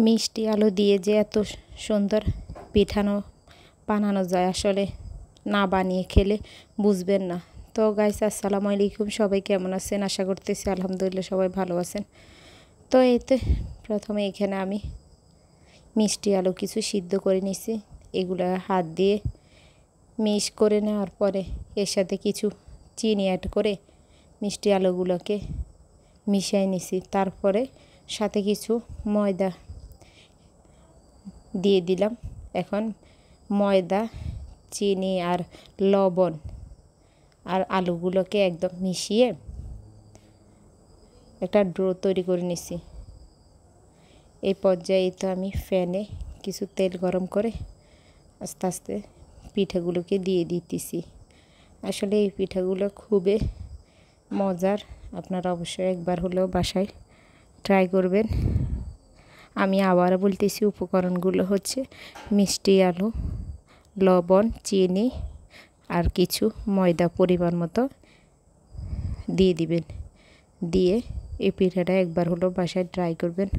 মিষ্টি আলু দিয়ে যে এত সুন্দর পিঠানো বানানো যায়, আসলে না বানিয়ে খেলে বুঝবেন না। তো গাইস, আসসালামু আলাইকুম, সবাই কেমন আছেন? আশা করতেছি আলহামদুলিল্লাহ সবাই ভালো আছেন। তো এতে প্রথমে এখানে আমি মিষ্টি আলু কিছু সিদ্ধ করে নিছি। এগুলো হাত দিয়ে মিক্স করে নেওয়ার পরে এর সাথে কিছু চিনি অ্যাড করে মিষ্টি আলুগুলোকে মিশিয়ে নিছি। তারপরে সাথে কিছু ময়দা দিয়ে দিলাম। এখন ময়দা, চিনি আর লবণ আর আলুগুলোকে একদম মিশিয়ে একটা ডো তৈরি করে নিছি। এই পর্যায়ে তো আমি ফ্যানে কিছু তেল গরম করে আস্তে আস্তে পিঠাগুলোকে দিয়ে দিতেছি। আসলে এই পিঠাগুলো খুবই মজার, আপনারা অবশ্যই একবার হলেও বাসায় ট্রাই করবেন। আমি আবার বলতেছি, উপকরণগুলো হচ্ছে মিষ্টি আলু, লবণ, চিনি আর কিছু ময়দা পরিমাণ মতো দিয়ে দিবেন। দিয়ে এই পিঠাটা একবার হলেও বাসায় ট্রাই করবেন।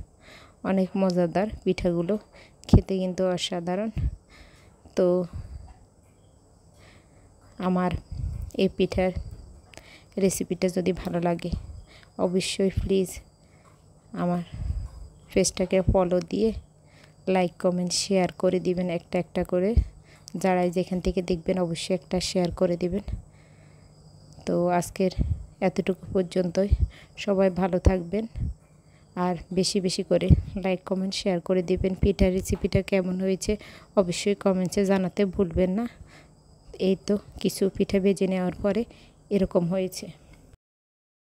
অনেক মজাদার পিঠাগুলো, খেতে কিন্তু অসাধারণ। তো আমার এই পিঠার রেসিপিটা যদি ভালো লাগে অবশ্যই প্লিজ আমার পেজটাকে ফলো দিয়ে লাইক, কমেন্ট, শেয়ার করে দিবেন একটা একটা করে। যারা যেখান থেকে দেখবেন অবশ্যই একটা শেয়ার করে দিবেন। তো আজকের এতটুকু পর্যন্তই। সবাই ভালো থাকবেন আর বেশি বেশি করে লাইক, কমেন্ট, শেয়ার করে দিবেন। পিঠার রেসিপিটা কেমন হয়েছে অবশ্যই কমেন্টসে জানাতে ভুলবেন না। এই তো কিছু পিঠা ভেজে নেওয়ার পরে এরকম হয়েছে।